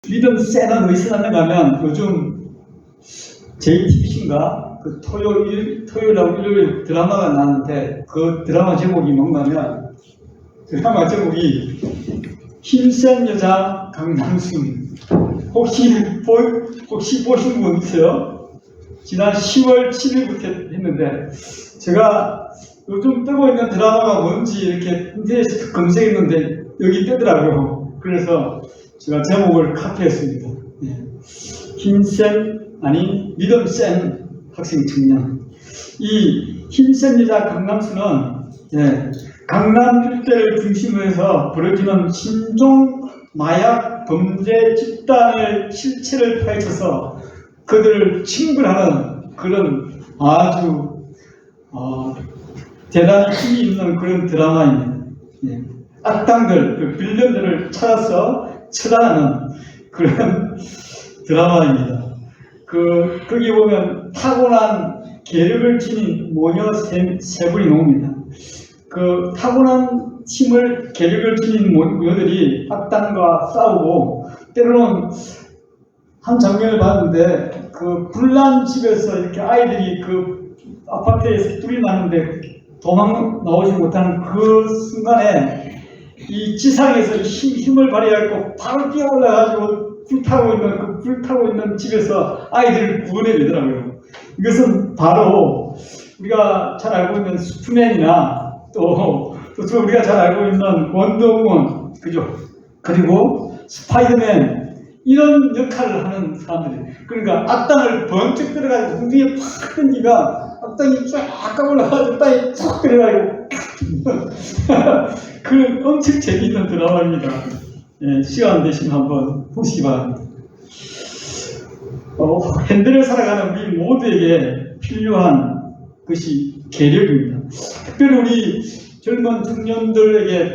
믿음 세는 어디서 났는가 하면 요즘 JTBC인가 그 토요일하고 일요일 드라마가 나왔는데 그 드라마 제목이 뭔가 하면 드라마 제목이 힘센 여자 강남순. 혹시 보신 분 있어요? 지난 10월 7일부터 했는데 제가 요즘 뜨고 있는 드라마가 뭔지 이렇게 인터넷에 검색했는데 여기 뜨더라고요. 그래서 제가 제목을 카피했습니다. 힘센 아니 믿음 센 학생 청년. 이 힘센 여자 강남순은 강남 일대를 중심으로 해서 벌어지는 신종 마약 범죄 집단의 실체를 파헤쳐서 그들을 징벌하는 그런 아주 대단히 힘이 있는 그런 드라마입니다. 악당들, 그 빌런들을 찾아서 처단하는 그런 드라마입니다. 거기 보면 타고난 계력을 지닌 모녀 세 분이 나옵니다. 그 타고난 계력을 지닌 모녀들이 악당과 싸우고 때로는 한 장면을 봤는데 그 불난 집에서 이렇게 아이들이 그 아파트에서 불이 나는데 도망 나오지 못하는 그 순간에 이 지상에서 힘을 발휘하고 바로 뛰어 올라가지고 불타고 있는 집에서 아이들을 구원해내더라고요. 이것은 바로 우리가 잘 알고 있는 슈퍼맨이나 또 우리가 잘 알고 있는 원더우먼, 그죠? 그리고 스파이더맨, 이런 역할을 하는 사람들이. 그러니까 악당을 번쩍 들어가지고 웅덩이에 팍 던지가 악당이 쫙 까올라가지고 땅에 팍 들어가지고 그 엄청 재미있는 드라마입니다. 시간 되시면 한번 보시기 바랍니다. 현대를 살아가는 우리 모두에게 필요한 것이 계력입니다. 특별히 우리 젊은 청소년들에게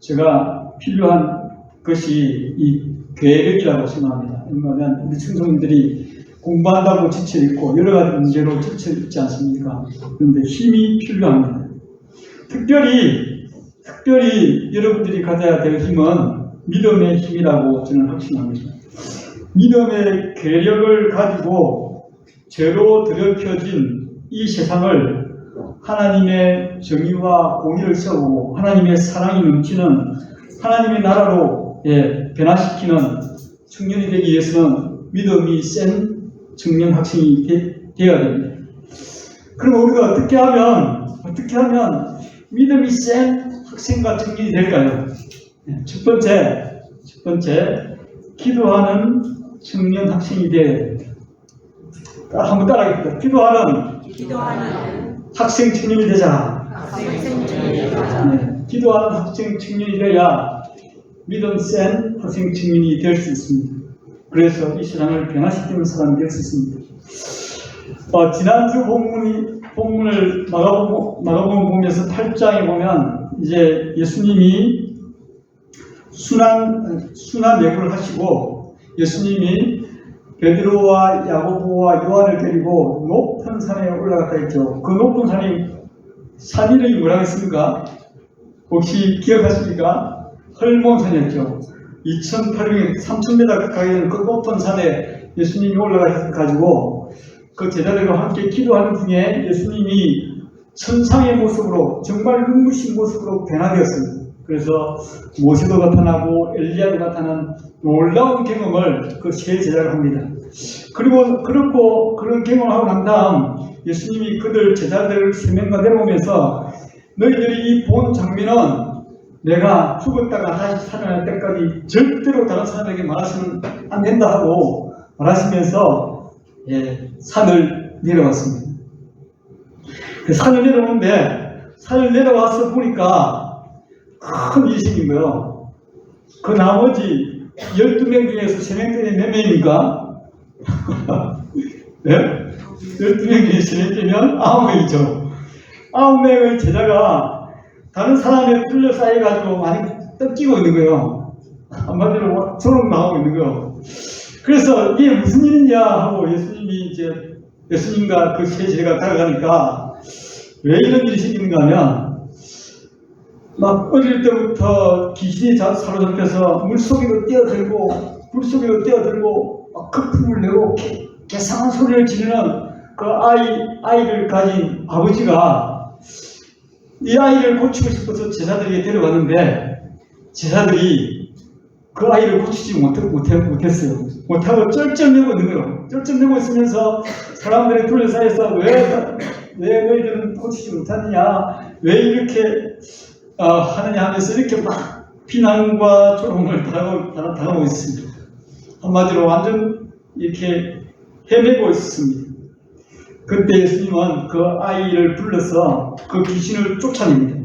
제가 필요한 것이 이 계력이라고 생각합니다. 왜냐하면 우리 청소년들이 공부한다고 지쳐있고 여러 가지 문제로 지쳐있지 않습니까? 그런데 힘이 필요합니다. 특별히 여러분들이 가져야 될 힘은 믿음의 힘이라고 저는 확신합니다. 믿음의 계력을 가지고 죄로 더럽혀진 이 세상을 하나님의 정의와 공의를 세우고 하나님의 사랑이 넘치는 하나님의 나라로 변화시키는 청년이 되기 위해서는 믿음이 센 청년 학생이 되어야 됩니다. 그럼 우리가 어떻게 하면 믿음이 센 학생과 청년이 될까요? 첫 번째, 기도하는 청년 학생이 되어야 됩니다. 한번 따라하겠습니다. 기도하는 학생 청년이 되자. 기도하는 학생 청년이 되어야 믿음 센 학생 청년이 될 수 있습니다. 그래서 이 세상을 변화시키는 사람이 될 수 있습니다. 지난주 본문을 마가복음 보면서 8장에 보면 이제 예수님이 순환 예고를 하시고 예수님이 베드로와 야고보와 요한을 데리고 높은 산에 올라갔다 했죠. 그 높은 산 이름이 뭐라고 했습니까? 혹시 기억하십니까? 헐몬산이었죠. 2,800m, 3,000m 가까이 되는 그 높은 산에 예수님이 올라가셔가지고 그 제자들과 함께 기도하는 중에 예수님이 천상의 모습으로 정말 눈부신 모습으로 변화되었습니다. 그래서 모세도 나타나고 엘리야도 나타난 놀라운 경험을 그 세 제자가 합니다. 그리고 그런 경험을 하고 난 다음 예수님이 그들 제자들을 세명과 내려오면서 너희들이 이 본 장면은 내가 죽었다가 다시 살아날 때까지 절대로 다른 사람에게 말하시면 안 된다 하고 말하시면서 산을 내려왔습니다. 산을 내려오는데 산을 내려와서 보니까 큰 일이 생긴 거예요. 그 나머지 12명 중에서 3명 때문에 몇 명입니까? 네? 12명 중에 3명 때면 9명이죠. 9명의 제자가 다른 사람에 둘러싸여가지고 많이 뜯기고 있는 거예요. 한마디로 소름 나오고 있는 거예요. 그래서 이게 무슨 일이냐 하고 예수님과 그 세 제자가 다가가니까 왜 이런 일이 생기는가 하면 막 어릴 때부터 귀신이 사로잡혀서 물속으로 뛰어들고 물속으로 뛰어들고 막 거품을 내고 개상한 소리를 지르는 그 아이를 가진 아버지가 이 아이를 고치고 싶어서 제자들에게 데려갔는데 제자들이 그 아이를 고치지 못했어요. 못하고 쩔쩔매고 있는 거예요. 쩔쩔매고 있으면서 사람들이 둘러싸여서 왜 너희들은 고치지 못하느냐, 왜 이렇게 하느냐 하면서 이렇게 막 비난과 조롱을 당하고 있습니다. 한마디로 완전 이렇게 헤매고 있습니다. 그때 예수님은 그 아이를 불러서 그 귀신을 쫓아냅니다.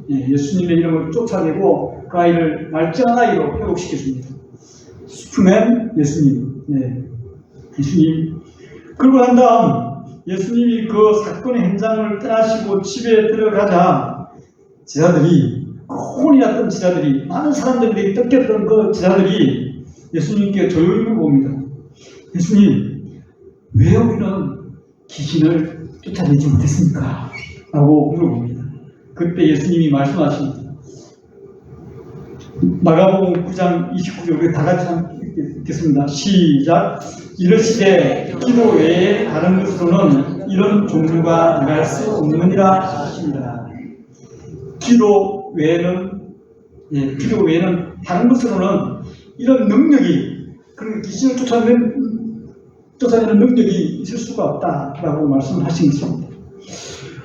예수님의 이름을 쫓아내고 그 아이를 말짱한 아이로 회복시켜줍니다. 슈퍼맨 예수님. 예수님. 그러고 난 다음 예수님이 그 사건의 현장을 떠나시고 집에 들어가자 제자들이, 혼이 났던 제자들이, 많은 사람들이 뜯겼던 그 제자들이 예수님께 조용히 물어봅니다. 예수님, 왜 우리는 귀신을 쫓아내지 못했습니까? 라고 물어봅니다. 그때 예수님이 말씀하십니다. 마가복음 9장 29절, 우리 다 같이 읽겠습니다. 시작. 이르시되 기도 외에 다른 것으로는 이런 종류가 나갈 수 없느니라 하십니다. 기도 외에는 다른 것으로는 이런 능력이, 그런 귀신을 쫓아내는 능력이 있을 수가 없다라고 말씀하신 것입니다.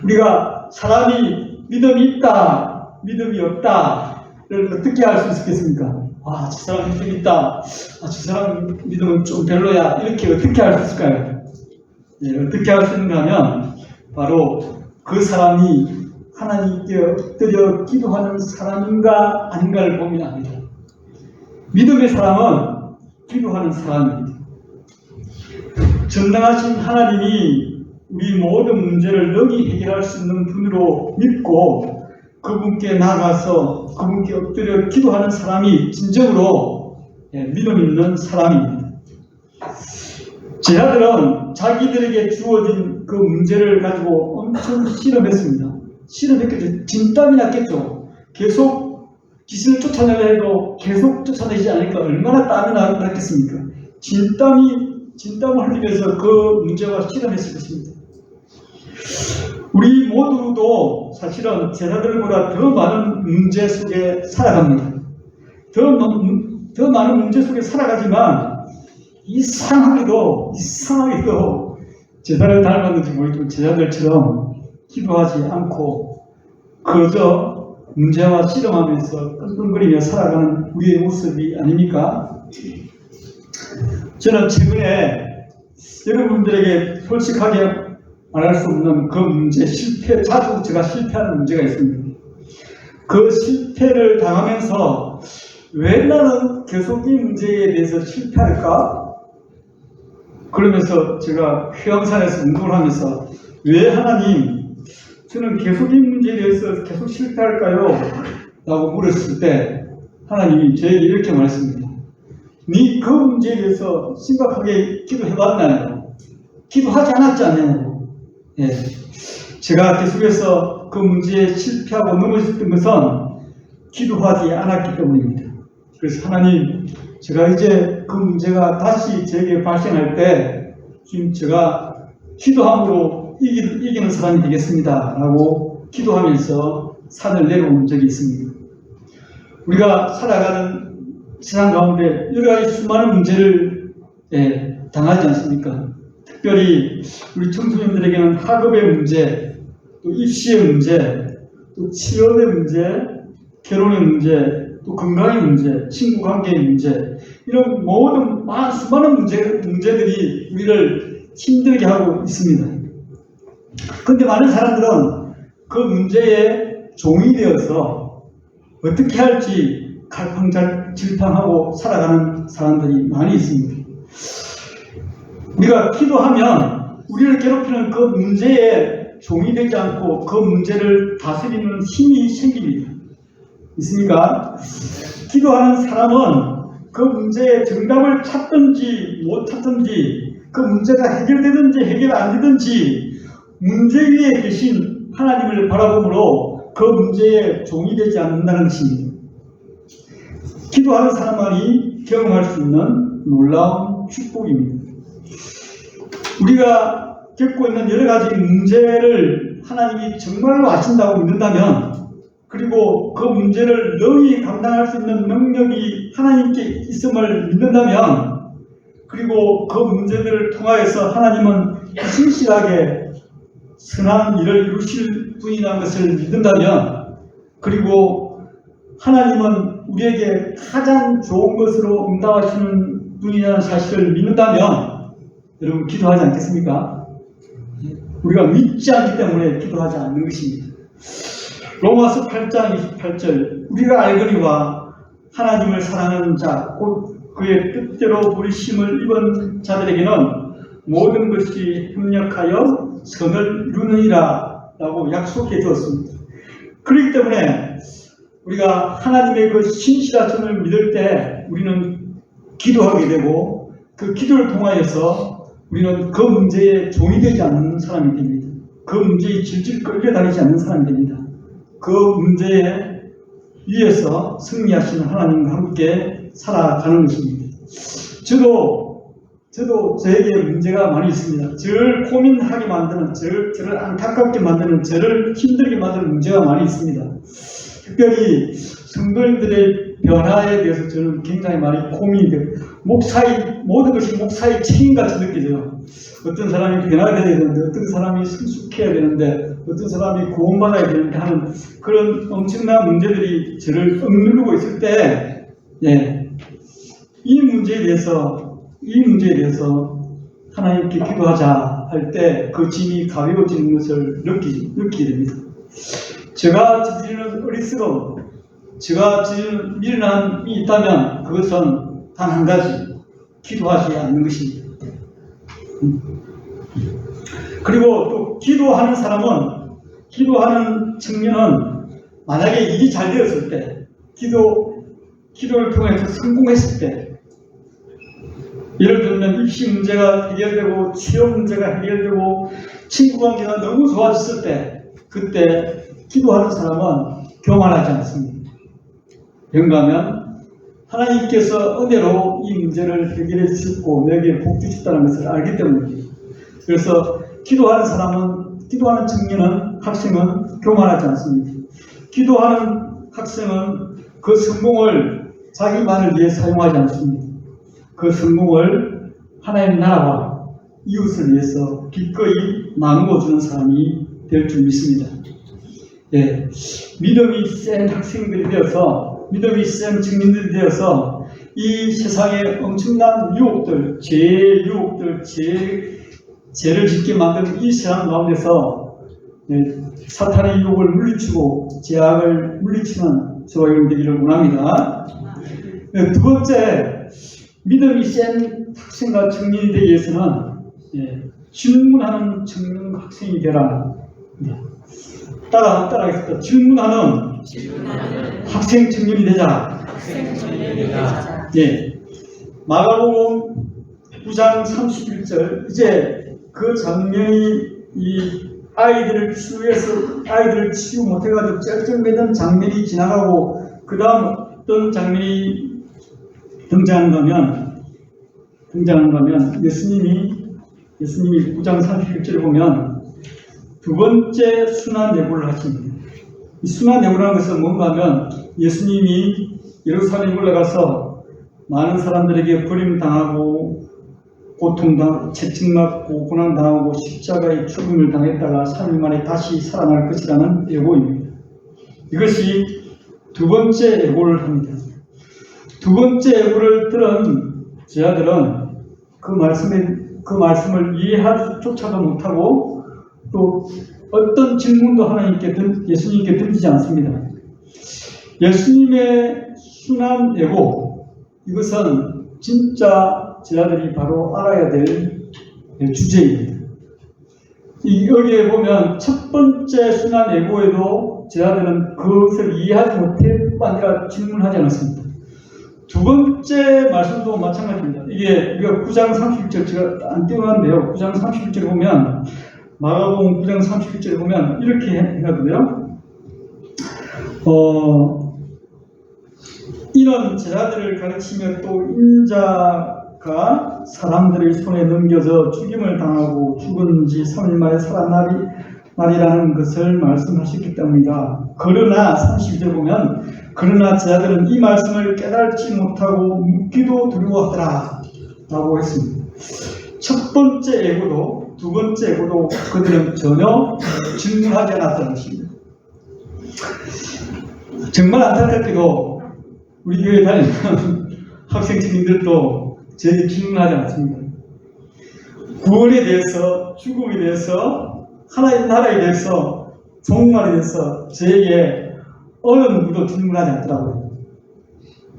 우리가 사람이 믿음이 있다, 믿음이 없다를 어떻게 알 수 있겠습니까? 저 사람 믿음이 있다, 저 사람 믿음은 좀 별로야, 이렇게 어떻게 알 수 있을까요? 어떻게 알 수 있는가 하면 바로 그 사람이 하나님께 엎드려 기도하는 사람인가 아닌가를 보면 압니다. 믿음의 사람은 기도하는 사람입니다. 전능하신 하나님이 우리 모든 문제를 능히 해결할 수 있는 분으로 믿고 그분께 나아가서 그분께 엎드려 기도하는 사람이 진정으로 믿음 있는 사람입니다. 제자들은 자기들에게 주어진 그 문제를 가지고 엄청 실험했습니다. 실험했겠죠. 진땀이 났겠죠. 계속 귀신을 쫓아내려 해도 계속 쫓아내지 않으니까 얼마나 땀이 났겠습니까? 진땀을 흘리면서 그 문제와 실험했을 것입니다. 우리 모두도 사실은 제자들보다 더 많은 문제 속에 살아갑니다. 더 많은 문제 속에 살아가지만 이상하게도 제자를 닮았는지 모르겠지만 제자들처럼 기도하지 않고 그저 문제와 실험하면서 끙끙거리며 살아가는 우리의 모습이 아닙니까? 저는 최근에 여러분들에게 솔직하게 말할 수 없는 그 문제, 자주 제가 실패하는 문제가 있습니다. 그 실패를 당하면서 왜 나는 계속 이 문제에 대해서 실패할까? 그러면서 제가 회왕산에서 운동을 하면서 왜 하나님, 저는 계속 이 문제에 대해서 계속 실패할까요? 라고 물었을 때 하나님이 저에게 이렇게 말했습니다. 네 그 문제에 대해서 심각하게 기도해봤나요? 기도하지 않았지 않나요? 제가 계속해서 그 문제에 실패하고 넘어졌던 것은 기도하지 않았기 때문입니다. 그래서 하나님, 제가 이제 그 문제가 다시 제게 발생할 때 지금 제가 기도함으로 이기는 사람이 되겠습니다 라고 기도하면서 산을 내려온 적이 있습니다. 우리가 살아가는 세상 가운데 여러 가지 수많은 문제를 당하지 않습니까? 특별히 우리 청소년들에게는 학업의 문제, 또 입시의 문제, 또 취업의 문제, 결혼의 문제, 또 건강의 문제, 친구 관계의 문제, 이런 모든 수많은 문제들이 우리를 힘들게 하고 있습니다. 그런데 많은 사람들은 그 문제에 종이 되어서 어떻게 할지 갈팡질팡하고 살아가는 사람들이 많이 있습니다. 우리가 기도하면 우리를 괴롭히는 그 문제에 종이 되지 않고 그 문제를 다스리는 힘이 생깁니다. 있습니까? 기도하는 사람은 그 문제의 정답을 찾든지 못 찾든지 그 문제가 해결되든지 해결 안 되든지 문제 위에 계신 하나님을 바라보므로 그 문제에 종이 되지 않는다는 것입니다. 기도하는 사람만이 경험할 수 있는 놀라운 축복입니다. 우리가 겪고 있는 여러 가지 문제를 하나님이 정말로 아신다고 믿는다면, 그리고 그 문제를 능히 감당할 수 있는 능력이 하나님께 있음을 믿는다면, 그리고 그 문제들을 통하여서 하나님은 신실하게 선한 일을 이루실 분이라는 것을 믿는다면, 그리고 하나님은 우리에게 가장 좋은 것으로 응답하시는 분이라는 사실을 믿는다면, 여러분 기도하지 않겠습니까? 우리가 믿지 않기 때문에 기도하지 않는 것입니다. 로마서 8장 28절, 우리가 알거니와 하나님을 사랑하는 자, 곧 그의 뜻대로 부르심을 입은 자들에게는 모든 것이 협력하여 선을 이루느니라 라고 약속해 주었습니다. 그렇기 때문에 우리가 하나님의 그 신실하심을 믿을 때 우리는 기도하게 되고, 그 기도를 통하여서 우리는 그 문제에 종이 되지 않는 사람이 됩니다. 그 문제에 질질 끌려다니지 않는 사람이 됩니다. 그 문제에 위에서 승리하시는 하나님과 함께 살아가는 것입니다. 저도 저에게 문제가 많이 있습니다. 저를 고민하게 만드는, 저를 안타깝게 만드는, 저를 힘들게 만드는 문제가 많이 있습니다. 특별히 성도님들의 변화에 대해서 저는 굉장히 많이 고민이 되고, 모든 것이 목사의 책임같이 느껴져요. 어떤 사람이 변화가 돼야 되는데, 어떤 사람이 성숙해야 되는데, 어떤 사람이 구원받아야 되는데 하는 그런 엄청난 문제들이 저를 억누르고 있을 때, 이 문제에 대해서 하나님께 기도하자 할 때 그 짐이 가벼워지는 것을 느끼게 됩니다. 제가 저지르는 어리석음, 제가 저지르는 미련함이 있다면 그것은 단 한 가지, 기도하지 않는 것입니다. 그리고 또 기도하는 청년은 만약에 일이 잘 되었을 때, 기도를 통해서 성공했을 때, 예를 들면 입시 문제가 해결되고 취업 문제가 해결되고 친구 관계가 너무 좋아졌을 때, 그때 기도하는 사람은 교만하지 않습니다. 왜냐하면 하나님께서 은혜로 이 문제를 해결해 주셨고 내게 복 주셨다는 것을 알기 때문입니다. 그래서 기도하는 청년은, 학생은 교만하지 않습니다. 기도하는 학생은 그 성공을 자기만을 위해 사용하지 않습니다. 그 성공을 하나님 나라와 이웃을 위해서 기꺼이 나누어 주는 사람이 될 줄 믿습니다. 믿음이 센 학생들이 되어서, 믿음이 센 청년들이 되어서 이 세상의 엄청난 유혹들, 죄를 짓게 만드는 이 세상 가운데서 사탄의 유혹을 물리치고 죄악을 물리치는 저와 여러분 되기를 원합니다. 두 번째, 믿음이 센 학생과 청년이 되기 위해서는 질문하는 청년 학생이 되라. 따라하겠습니다. 질문하는 학생 청년이 되자. 마가복음 9장 31절, 이제 그 장면이 이 아이들을 치유 못해가지고 쩔쩔매던 장면이 지나가고 그 다음 어떤 장면이 등장한다면 예수님이 9장 31절에 보면 두 번째 순환 예고를 하십니다. 이 순환 예고라는 것은 뭔가 하면 예수님이 예루살렘에 올라가서 많은 사람들에게 버림당하고 고통당하고 채찍맞고 고난당하고 십자가의 죽음을 당했다가 3일 만에 다시 살아날 것이라는 예고입니다. 이것이 두 번째 예고를 합니다. 두 번째 예고를 들은 제자들은 그 말씀을 이해하조차도 못하고 또 어떤 질문도 예수님께 던지지 않습니다. 예수님의 순환 예고, 이것은 진짜 제자들이 바로 알아야 될 주제입니다. 여기에 보면 첫 번째 순환 예고에도 제자들은 그것을 이해하지 못할 뿐만 아니라 질문하지 않았습니다. 두 번째 말씀도 마찬가지입니다. 이게 9장 31절, 제가 안 띄워놨는데요. 9장 31절에 보면, 마가복음 9장 31절에 보면 이렇게 해가지고요. 이런 제자들을 가르치며 또 인자가 사람들의 손에 넘겨져 죽임을 당하고 죽은 지 3일 만에 살아나리라는 것을 말씀하셨기 때문이다. 그러나 32절 보면 그러나 제자들은 이 말씀을 깨달지 못하고 묻기도 두려워하더라 라고 했습니다. 첫 번째 예고도 두 번째 예고도 그들은 전혀 질문하지 않았다는 것입니다. 정말 안타깝게도 우리 교회 다니는 학생 친구들도 저에게 질문하지 않습니다. 구원에 대해서, 죽음에 대해서, 하나님 나라에 대해서, 종말에 대해서 저에게 어느 누구도 질문하지 않더라고요.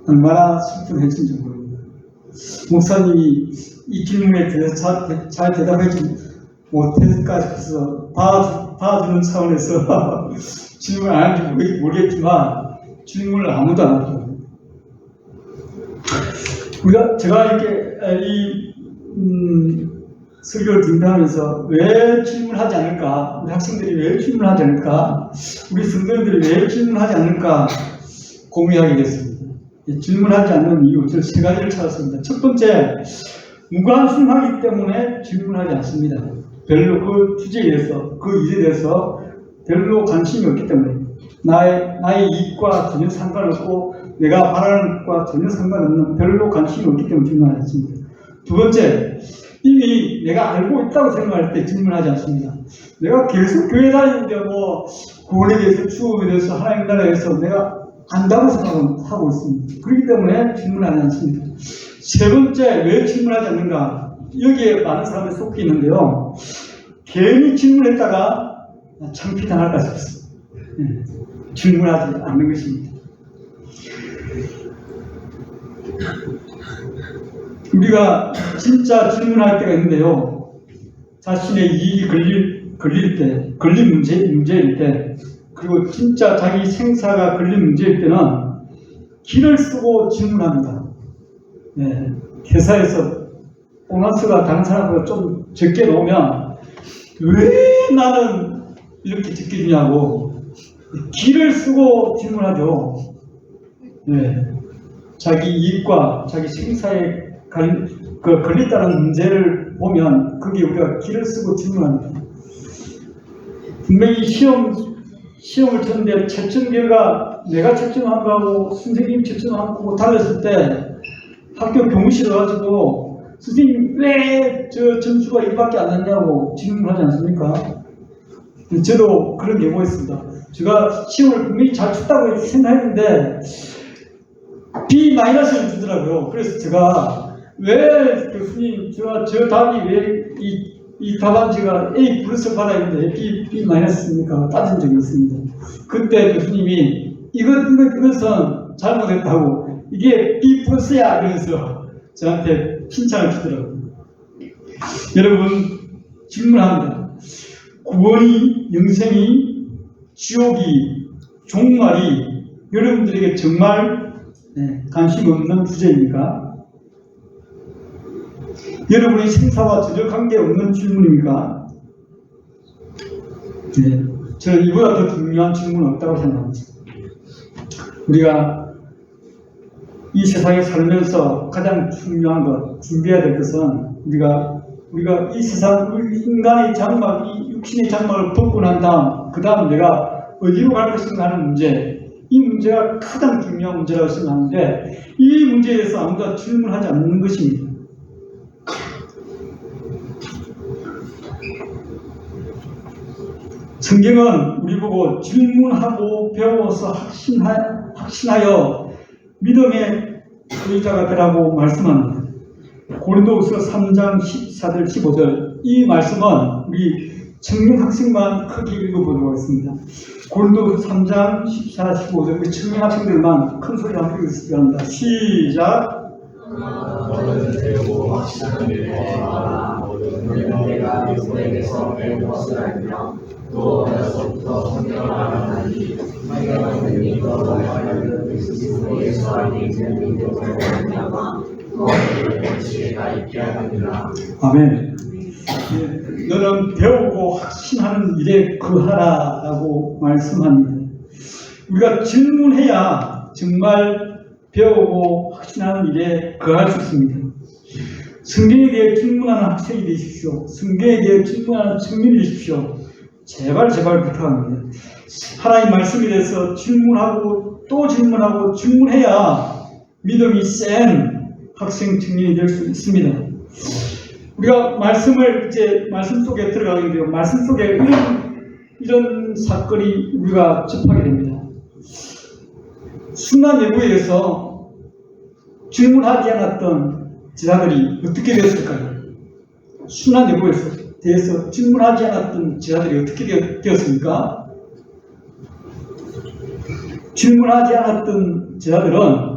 얼마나 슬픈 해친지 모릅니다. 목사님이 이 질문에 대해서 잘 대답하지 못했을까 싶어서 봐주는 차원에서 질문을 안 하는지 모르겠지만 질문을 아무도 안 하더라고요. 제가 이렇게 설교를 준비하면서 왜 질문하지 않을까? 우리 학생들이 왜 질문하지 않을까? 우리 성도들이 왜 질문하지 않을까? 고민하게 됐습니다. 질문하지 않는 이유, 저 세 가지를 찾았습니다. 첫 번째, 무관심하기 때문에 질문하지 않습니다. 별로 그 주제에 대해서, 그 일에 대해서 별로 관심이 없기 때문에 나의 이익과 전혀 상관없고 내가 바라는 것과 전혀 상관없는 별로 관심이 없기 때문에 질문하지 않습니다. 두 번째, 이미 내가 알고 있다고 생각할 때 질문하지 않습니다. 내가 계속 교회 다니는데 구원에 대해서, 죽음에 대해서, 하나님 나라에 대해서 내가 안다고 생각하고 있습니다. 그렇기 때문에 질문하지 않습니다. 세 번째, 왜 질문하지 않는가? 여기에 많은 사람들이 속해 있는데요. 괜히 질문했다가 창피당할까 싶습니다. 질문하지 않는 것입니다. 우리가 진짜 질문할 때가 있는데요. 자신의 이익이 걸린 문제일 때, 그리고 진짜 자기 생사가 걸린 문제일 때는 기를 쓰고 질문합니다. 회사에서 보너스가 다른 사람보다 좀 적게 나오면 왜 나는 이렇게 적게 주냐고 기를 쓰고 질문하죠. 자기 이익과 자기 생사에 걸렸다는 문제를 보면 그게 우리가 기를 쓰고 질문합니다. 분명히 시험을 쳤는데 채점 결과 내가 채점한 거하고 선생님이 채점한 거하고 달랐을 때 학교 교무실에 가지고 선생님 왜 저 점수가 이밖에 안 났냐고 질문하지 않습니까? 저도 그런 경우가 있습니다. 제가 시험을 분명히 잘 쳤다고 생각했는데 B-를 주더라고요. 그래서 제가 왜 교수님 저 답이 왜 이 답안지가 A 플러스 받아야 되는데 B-입니까? 따진 적이 있습니다. 그때 교수님이 이것은 잘못했다고 이게 B 플러스야 그래서 저한테 칭찬을 주더라고요. 여러분 질문합니다. 구원이, 영생이, 지옥이, 종말이 여러분들에게 정말 관심 없는 주제입니까? 여러분의 생사와 전혀 관계없는 질문입니까? 저는 이보다 더 중요한 질문은 없다고 생각합니다. 우리가 이 세상에 살면서 가장 중요한 것, 준비해야 될 것은 우리가 이 세상, 인간의 장막, 이 육신의 장막을 벗고 난 다음, 그 다음 내가 어디로 갈 것인가 하는 문제, 이 문제가 가장 중요한 문제라고 생각하는데 이 문제에 대해서 아무도 질문하지 않는 것입니다. 성경은 우리 보고 질문하고 배워서 확신하여 믿음의 소유자가 되라고 말씀합니다. 고린도후서 3장 14절 15절 이 말씀은 우리 청년 학생만 크게 읽어보도록 하겠습니다. 고린도후서 3장 14, 15절 우리 청년 학생들만 큰 소리 한번 읽으시기 바랍니다. 시작. 너는 배우고 확신하는 일과 너는 내가 누구에게서 배운 것을 알며 또 어려서부터 성경을 알아나니 성경은 이거로 하여금 그리스도에서 알리는 믿음을 말미암아 또 너희의 지혜가 있게 하느니라. 아멘. 너는 배우고 확신하는 일에 거하라라고 말씀합니다. 우리가 질문해야 정말 배우고 확신하는 일에 거할 수 있습니다. 성경에 대해 질문하는 학생이 되십시오. 성경에 대해 질문하는 청년이 되십시오. 제발 부탁합니다. 하나님 말씀에 대해서 질문하고 또 질문하고 질문해야 믿음이 센 학생 청년이 될 수 있습니다. 우리가 말씀을 이제 말씀 속에 들어가는데요. 말씀 속에 이런 사건이 우리가 접하게 됩니다. 순난 예고에서 질문하지 않았던 제자들이 어떻게 되었을까요? 순난 예고에 대해서 질문하지 않았던 제자들이 어떻게 되었습니까? 질문하지 않았던 제자들은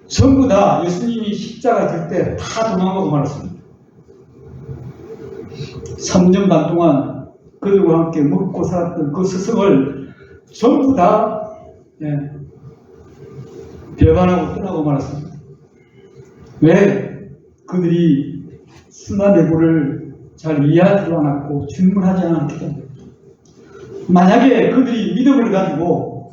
전부 다 예수님이 십자가 질 때 다 도망가고 말았습니다. 3년 반 동안 그들과 함께 먹고 살았던 그 스승을 전부 다 배반하고 떠나고 말았습니다. 왜? 그들이 순한 예고를 잘 이해하지 않았고 질문하지 않았기 때문에. 만약에 그들이 믿음을 가지고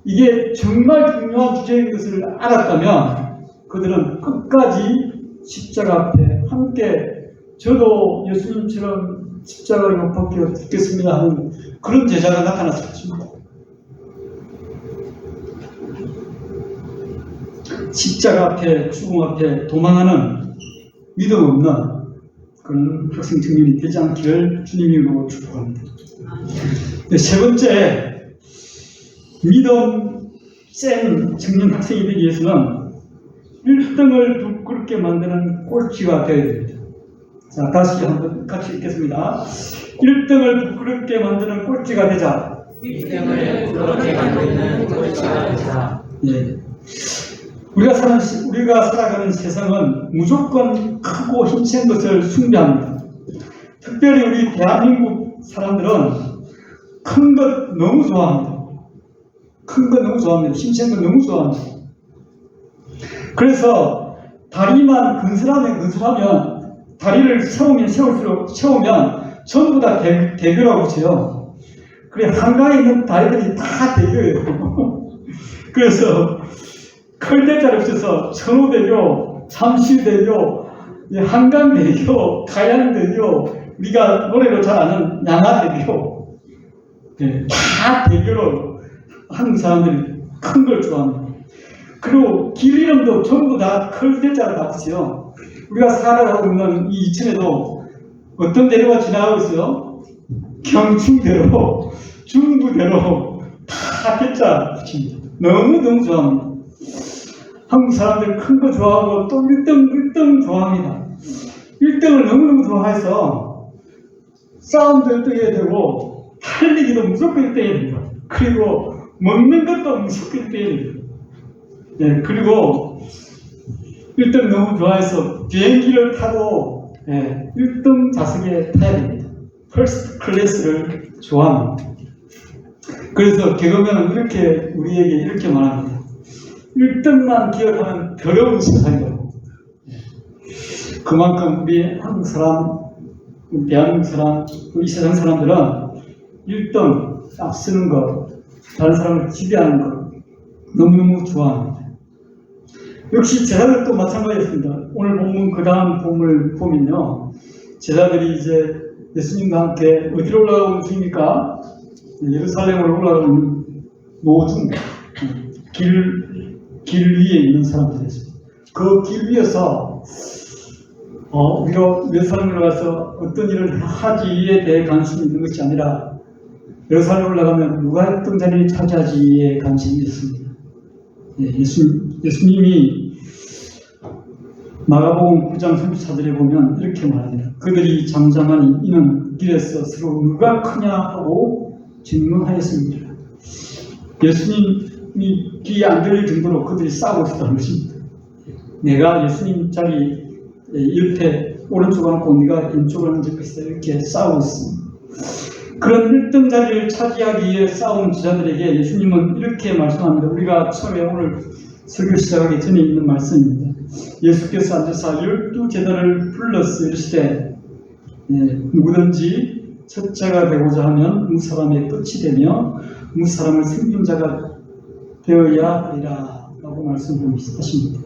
이게 정말 중요한 주제인 것을 알았다면 그들은 끝까지 십자가 앞에 함께 저도 예수님처럼 십자가에 못 박혀 죽겠습니다 하는 그런 제자가 나타났을 것입니다. 십자가 앞에 죽음 앞에 도망하는 믿음 없는 그런 학생 청년이 되지 않기를 주님으로 축복합니다. 세 번째, 믿음 센 청년 학생이 되기 위해서는 1등을 부끄럽게 만드는 꼴찌가 되어야 됩니다. 자, 다시 한번 같이 읽겠습니다. 1등을 부끄럽게 만드는 꼴찌가 되자. 1등을 부끄럽게 만드는 꼴찌가 되자. 예. 우리가 살아가는 세상은 무조건 크고 힘센 것을 숭배합니다. 특별히 우리 대한민국 사람들은 큰 것 너무 좋아합니다. 큰 것 너무 좋아합니다. 힘센 것 너무 좋아합니다. 그래서 다리만 건설하면 다리를 세우면 전부 다 대교라고 쳐요. 그래, 한강에 있는 다리들이 다 대교예요. 그래서 클대자를 없어서 천호대교, 잠실대교, 한강대교, 가양대교, 우리가 노래로 잘 아는 양화대교, 다 대교로 한국 사람들이 큰 걸 좋아합니다. 그리고 길 이름도 전부 다 클대자를 다 붙여요. 우리가 살아가고 있는 이 이천에도 어떤 대로가 지나가고 있어요? 경충대로, 중부대로 다 대자 붙입니다. 너무너무 좋아합니다. 한국 사람들 큰 거 좋아하고 또 1등 좋아합니다. 1등을 너무너무 좋아해서 싸움도 1등 해야 되고 달리기도 무조건 1등 해야 됩니다. 그리고 먹는 것도 무조건 1등 해야 됩니다. 네, 그리고 1등 너무 좋아해서 비행기를 타도 1등 좌석에 타야 됩니다. 퍼스트 클래스를 좋아합니다. 그래서 개그맨은 이렇게 우리에게 이렇게 말합니다. 1등만 기억하는 더러운 세상이라고. 그만큼 우리 한국 사람, 대한민국 사람, 이 세상 사람들은 1등 앞서는 것, 다른 사람을 지배하는 것 너무너무 좋아합니다. 역시 제자들도 마찬가지였습니다. 오늘 본문 그 다음 본문을 보면요, 제자들이 이제 예수님과 함께 어디로 올라가고 있습니까? 예루살렘으로 올라가는 노중 길 위에 있는 사람들이었습니다. 그 길 위에서 우리가 예루살렘으로 가서 어떤 일을 하지에 대해 관심이 있는 것이 아니라 예루살렘 올라가면 누가 어떤 자리를 차지하지에 관심이 있습니다. 예수님이 마가복음 9장 34절에 보면 이렇게 말합니다. 그들이 잠잠하니 이는 길에서 서로 누가 크냐 하고 질문하였습니다. 예수님이 귀에 안 들릴 정도로 그들이 싸우고 있었다는 것입니다. 내가 예수님 자리 옆에 오른쪽을 앉고 네가 왼쪽을 앉을 것이다 이렇게 싸우고 있습니다. 그런 1등 자리를 차지하기 위해 싸운 제자들에게 예수님은 이렇게 말씀합니다. 우리가 처음에 오늘 설교 시작하기 전에 있는 말씀입니다. 예수께서 앉으사 12제자를 불러서 이르시되 누구든지 첫째가 되고자 하면 무사람의 끝이 되며 무사람을 섬기는 자가 되어야 하리라 라고 말씀하십니다.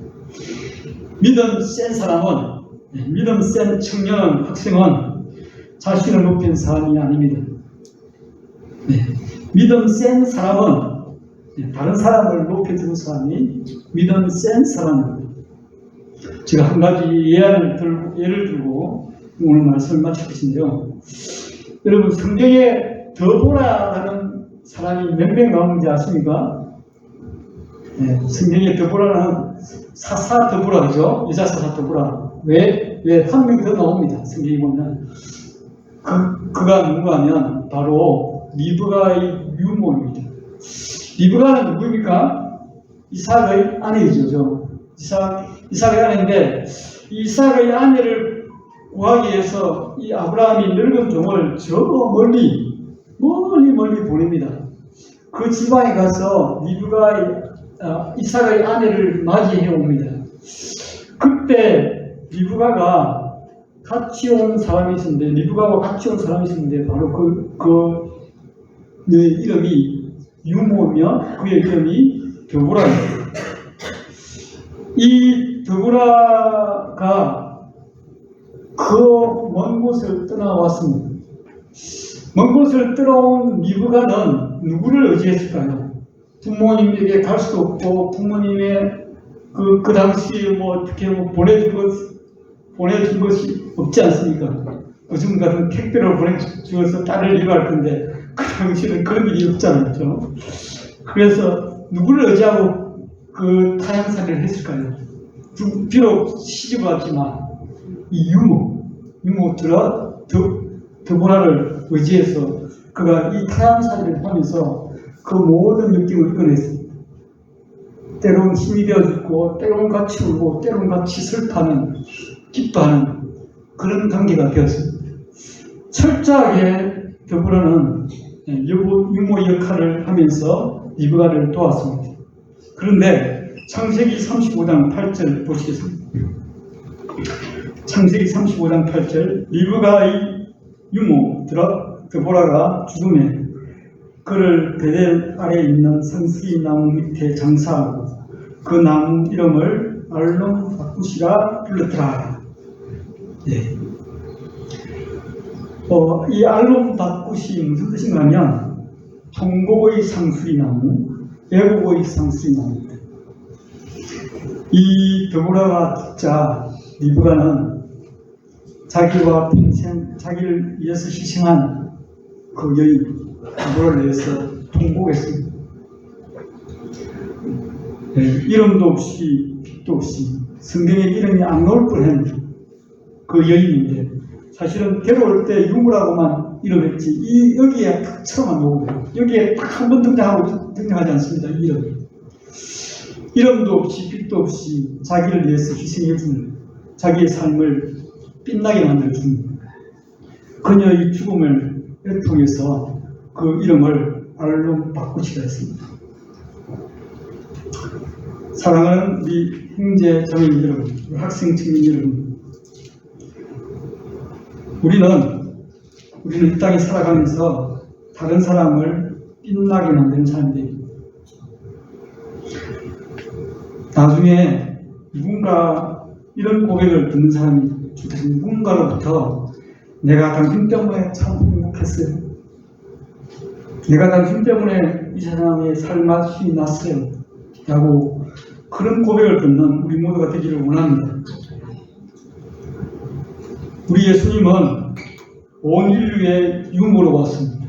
믿음 센 사람은, 믿음 센 청년, 학생은 자신을 높인 사람이 아닙니다. 믿음 센 사람은 다른 사람을 높여주는 사람이 믿음 센 사람입니다. 제가 한 가지 예를 들고 오늘 말씀을 마치겠는데요. 여러분, 성경에 더보라라는 사람이 몇 명 나오는지 아십니까? 성경에 더보라는 사사 더보라죠. 여자 사사 더보라. 왜 한 명 더 나옵니다. 성경에 보면 그가 누가 하면 바로 리브가의 유모입니다. 리브가는 누구입니까? 이삭의 아내이죠. 이삭의 아내인데 이삭의 아내를 구하기 위해서 이 아브라함이 늙은 종을 저 멀리 보냅니다. 그 지방에 가서 리브가의 이삭의 아내를 맞이해 옵니다. 그때 리브가가 같이 온 사람이 있었는데, 리브가와 같이 온 사람이 있었는데, 바로 그의 이름이 유모며 그의 이름이 더보라입니다. 이 더보라가 그 먼 곳을 떠나왔습니다. 먼 곳을 떠나온 리브가는 누구를 의지했을까요? 부모님에게 갈 수도 없고, 부모님의 그 당시에 어떻게 보내준 것이 없지 않습니까? 요즘 같은 택배로 보내주어서 딸을 이루할 건데, 그 당시에는 그런 일이 없잖아요. 그래서 누구를 의지하고 그 타향살이를 했을까요? 비록 시집을 왔지만 이 유모 더보라를 의지해서 그가 이 타향살이를 하면서 그 모든 느낌을 꺼냈습니다. 때로는 힘이 되어주고, 때로는 같이 울고, 때로는 같이 슬퍼하는, 기뻐하는 그런 관계가 되었습니다. 철저하게 더보라는 유모 역할을 하면서 리브가를 도왔습니다. 그런데 창세기 35장 8절 보시겠습니다. 창세기 35장 8절, 리브가의 유모 더보라가 죽음에 그를 베델 아래에 있는 상수리 나무 밑에 장사하고 그 나무 이름을 알론 바쿠시라 불렀더라. 이 알론 바쿠시 무슨 뜻인가 하면 통곡의 상수리 나무, 애곡의 상수리 나무입니다. 이 더보라가 듣자 리브가는 자기와 평생 자기를 위해서 희생한 그 여인 더보라를 위해서 통곡했습니다. 이름도 없이 빛도 없이 성경에 이름이 안 나올 뻔한 그 여인인데, 사실은 괴로울 때 유무라고만 이름했지 여기에 탁처럼만 나오고 여기에 딱 한 번 등장하지 않습니다. 이름도 없이 빛도 없이 자기를 위해서 희생해주는, 자기의 삶을 빛나게 만들어주는 그녀의 죽음을 통해서 그 이름을 알론 바쿠시라 했습니다. 사랑하는 우리 형제 자매님 여러분, 학생 청년 여러분, 우리는 이 땅에 살아가면서 다른 사람을 빛나게 만드는 사람들입니다. 나중에 누군가 이런 고백을 듣는 사람이 누군가로부터 내가 당신 때문에 참 행복했어요. 내가 당신 때문에 이 세상에 살맛이 났어요. 라고 그런 고백을 듣는 우리 모두가 되기를 원합니다. 우리 예수님은 온 인류의 유모로 왔습니다.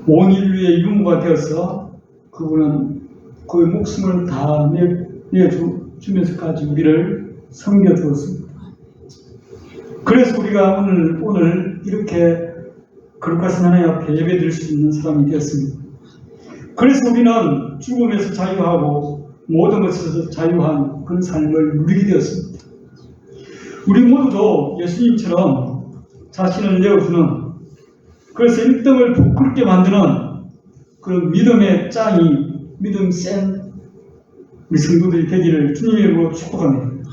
온 인류의 유모가 되어서 그분은 그의 목숨을 다 내주면서까지 우리를 섬겨주었습니다. 그래서 우리가 오늘 이렇게 거룩하신 하나님 앞에 예배드릴 수 있는 사람이 되었습니다. 그래서 우리는 죽음에서 자유하고 모든 것에서 자유한 그런 삶을 누리게 되었습니다. 우리 모두도 예수님처럼 자신을 내어주는, 그래서 1등을 부끄럽게 만드는 그런 믿음의 짱이, 믿음 센 우리 성도들이 되기를 주님의 이름으로 축복합니다.